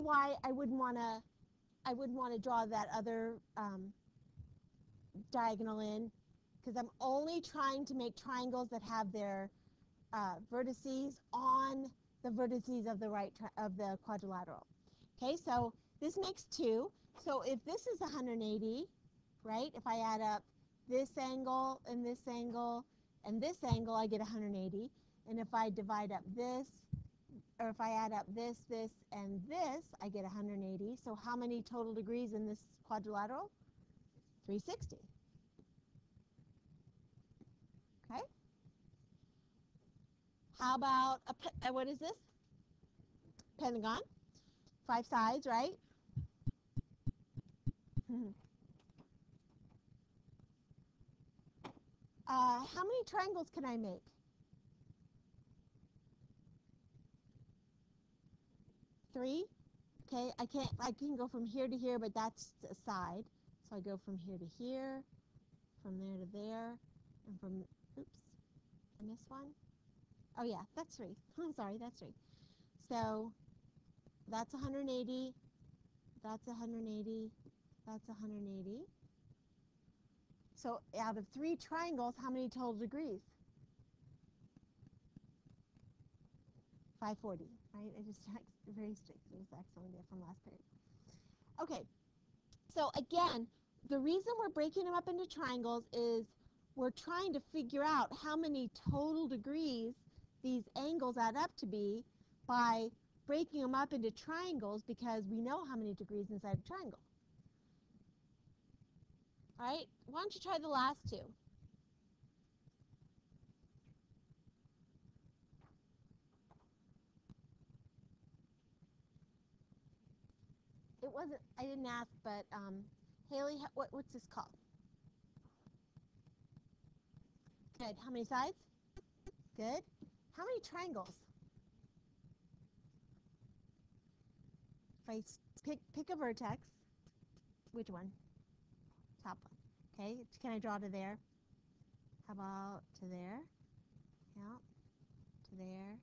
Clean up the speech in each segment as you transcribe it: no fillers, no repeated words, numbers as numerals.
why I wouldn't want to draw that other diagonal in, because I'm only trying to make triangles that have their vertices on the vertices of the of the quadrilateral. Okay, so this makes 2. So if this is 180, right? If I add up this angle and this angle and this angle, I get 180. And if I divide up this, or if I add up this, this, and this, I get 180. So how many total degrees in this quadrilateral? 360. Okay. How about what is this? Pentagon. 5 sides, right? How many triangles can I make? 3. Okay, I can go from here to here, but that's a side. So I go from here to here, from there to there, and from, oops, I missed one. Oh yeah, that's 3. I'm sorry, that's 3. So that's 180, that's 180, that's 180. So out of 3 triangles, how many total degrees? 540, right? I just checked very strict. It was excellent there from last period. Okay, so again, the reason we're breaking them up into triangles is we're trying to figure out how many total degrees these angles add up to be by breaking them up into triangles, because we know how many degrees inside a triangle. All right, why don't you try the last 2? It wasn't, I didn't ask, but Haley, what's this called? Good. How many sides? Good. How many triangles? If I pick a vertex, which one? Top one. Okay. Can I draw to there? How about to there? Yeah. To there.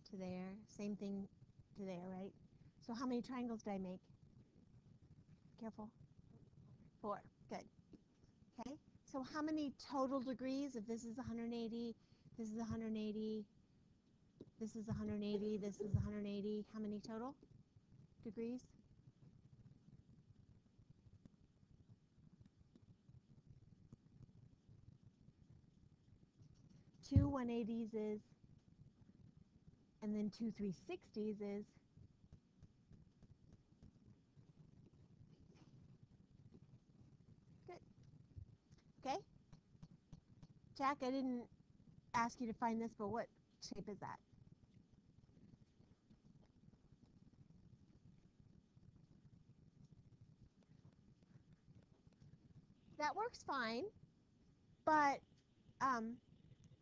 To there. Same thing to there, right? So how many triangles did I make? Careful. 4. Good. Okay. So how many total degrees? If this is 180, this is 180, this is 180, this is 180. How many total degrees? 2 180s is, and then 2 360s is. Good. Okay. Jack, I didn't ask you to find this, but what shape is that? That works fine, but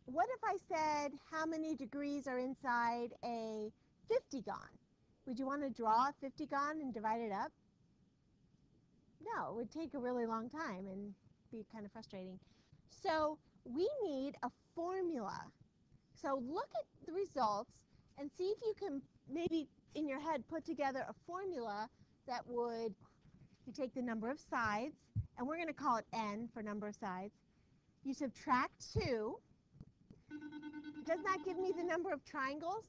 what if I said how many degrees are inside a 50-gon? Would you want to draw a 50-gon and divide it up? No, it would take a really long time and be kind of frustrating. So we need a formula. So look at the results and see if you can maybe in your head put together a formula that would, you take the number of sides, and we're going to call it n for number of sides. You subtract 2. Does not give me the number of triangles.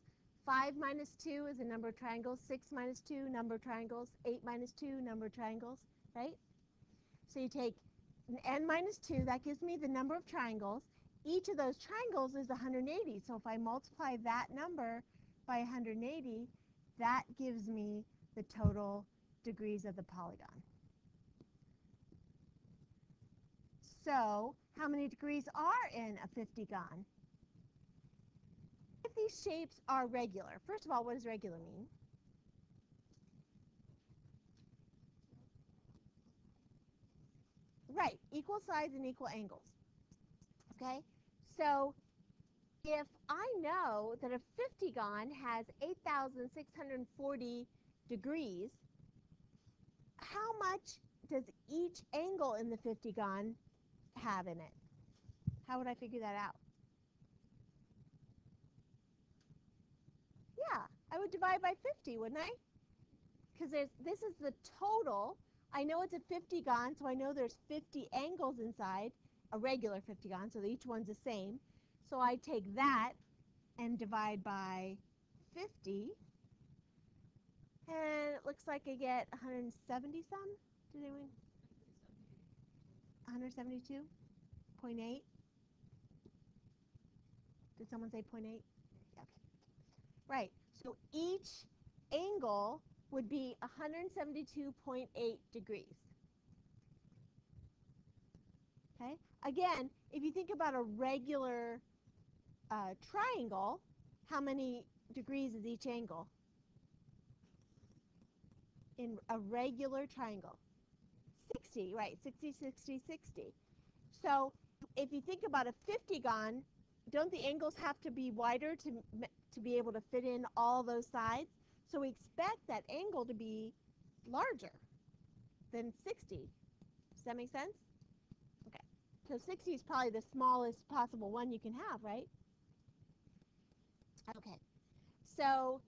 5 minus 2 is the number of triangles. 6 minus 2, number of triangles. 8 minus 2, number of triangles, right? So you take n minus 2, that gives me the number of triangles. Each of those triangles is 180. So if I multiply that number by 180, that gives me the total degrees of the polygon. So how many degrees are in a 50-gon? If these shapes are regular, first of all, what does regular mean? Right, equal sides and equal angles. Okay, so if I know that a 50-gon has 8,640 degrees, how much does each angle in the 50-gon have in it? How would I figure that out? Yeah, I would divide by 50, wouldn't I? because this is the total. I know it's a 50gon, so I know there's 50 angles inside, a regular 50gon, so each one's the same. So I take that and divide by 50, and it looks like I get 170 some. Did anyone? 172.8. Did someone say 0.8? Okay. Right. So each angle would be 172.8 degrees. Okay. Again, if you think about a regular triangle, how many degrees is each angle? In a regular triangle? 60, right? 60, 60, 60. So if you think about a 50gon, don't the angles have to be wider to be able to fit in all those sides? So we expect that angle to be larger than 60. Does that make sense? Okay. So 60 is probably the smallest possible one you can have, right? Okay. So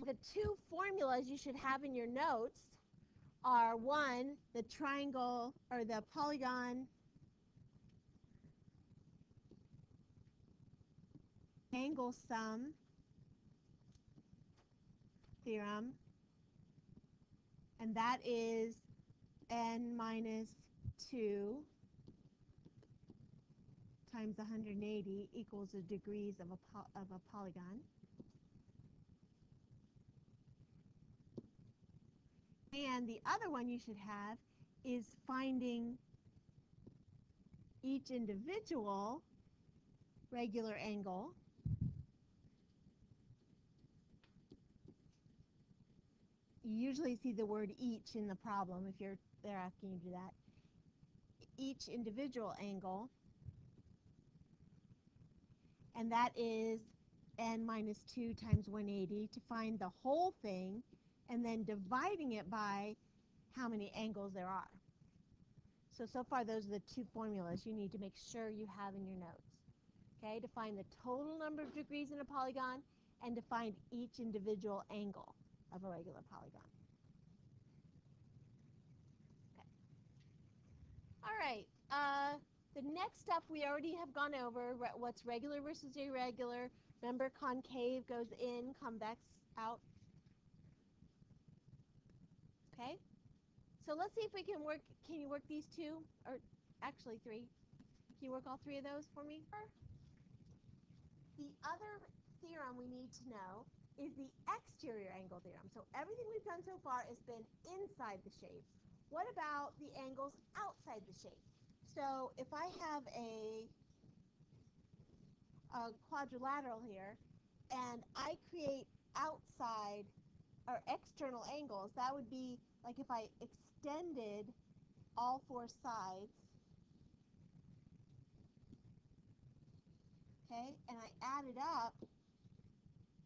the two formulas you should have in your notes are, one, the triangle or the polygon angle sum theorem, and that is n minus 2 times 180 equals the degrees of a polygon. And the other one you should have is finding each individual regular angle you usually see the word each in the problem if they're asking you to do that. Each individual angle, and that is n minus 2 times 180 to find the whole thing, and then dividing it by how many angles there are. So far those are the two formulas you need to make sure you have in your notes. Okay, to find the total number of degrees in a polygon and to find each individual angle of a regular polygon. Okay. All right. The next stuff we already have gone over, what's regular versus irregular. Remember, concave goes in, convex out. Okay? So let's see if we can work, can you work these two? Or actually three. Can you work all three of those for me? The other theorem we need to know is the exterior angle theorem. So everything we've done so far has been inside the shape. What about the angles outside the shape? So if I have a quadrilateral here, and I create outside or external angles, that would be like if I extended all four sides, okay, and I added up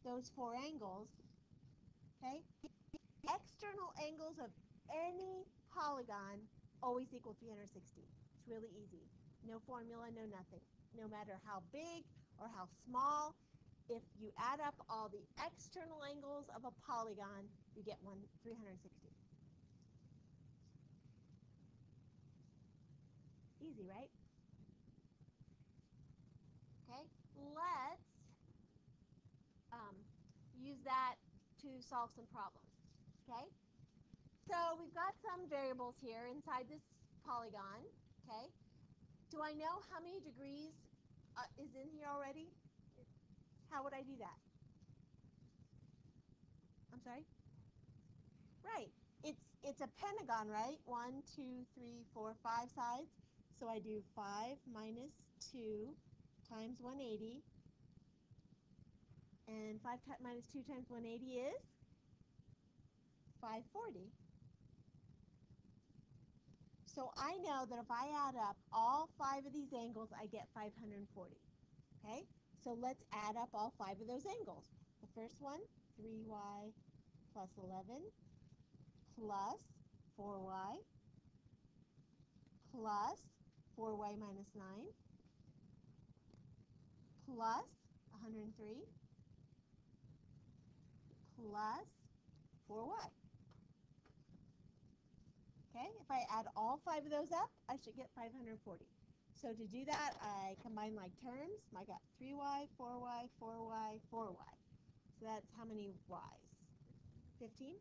those four angles, okay, external angles of any polygon always equal 360. It's really easy. No formula, no nothing. No matter how big or how small, if you add up all the external angles of a polygon, you get 360. Easy, right? Okay, let's use that to solve some problems. Okay, so we've got some variables here inside this polygon. Okay, do I know how many degrees is in here already? How would I do that? I'm sorry? Right. It's a pentagon, right? 1, 2, 3, 4, 5 sides. So I do 5 minus 2 times 180. And 5 minus 2 times 180 is 540. So I know that if I add up all 5 of these angles, I get 540. Okay? So let's add up all 5 of those angles. The first one, 3y plus 11 plus 4y plus 4y minus 9 plus 103 plus 4y. If I add all 5 of those up, I should get 540. So to do that, I combine like terms. I got 3y, 4y, 4y, 4y. So that's how many y's? 15.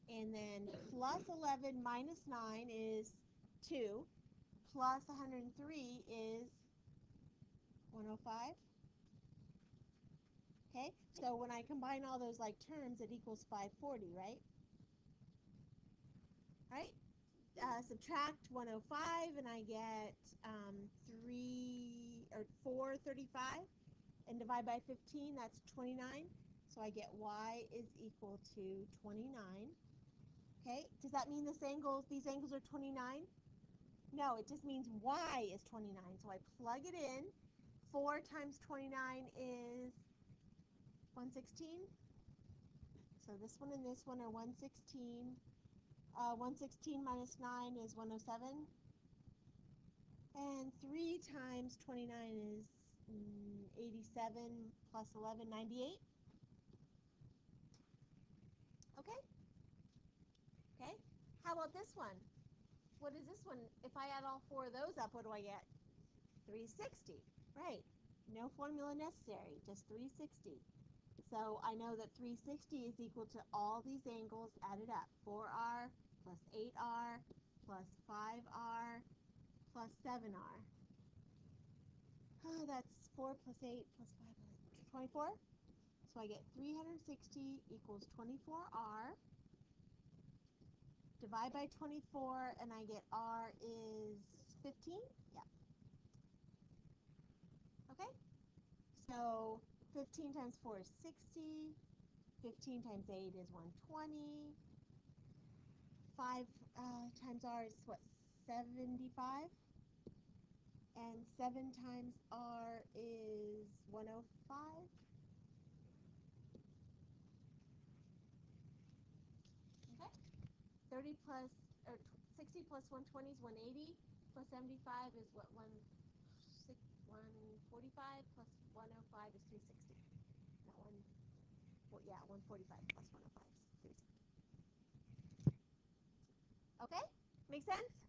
And then plus 11 minus 9 is 2. Plus 103 is 105. Okay, so when I combine all those like terms, it equals 540, right? Right? Subtract 105 and I get 435, and divide by 15, that's 29. So I get y is equal to 29. Okay, does that mean these angles are 29? No, it just means y is 29. So I plug it in. 4 times 29 is 116. So this one and this one are 116. 116 minus 9 is 107. And 3 times 29 is 87 plus 11, 98. Okay? Okay. How about this one? What is this one? If I add all 4 of those up, what do I get? 360. Right. No formula necessary, just 360. So I know that 360 is equal to all these angles added up. 4r plus 8r plus 5r plus 7r. Oh, that's 4 plus 8 plus 5, 24. So I get 360 equals 24r. Divide by 24 and I get r is 15. Yeah. Okay. So 15 times 4 is 60. 15 times 8 is 120. 5 times r is what? 75. And 7 times r is 105. Okay. 30 plus, or 60 plus 120 is 180. Plus 75 is what? 145 plus 105 is 360. Not one. Well, yeah, 145 plus 105 is 360. Okay? Make sense?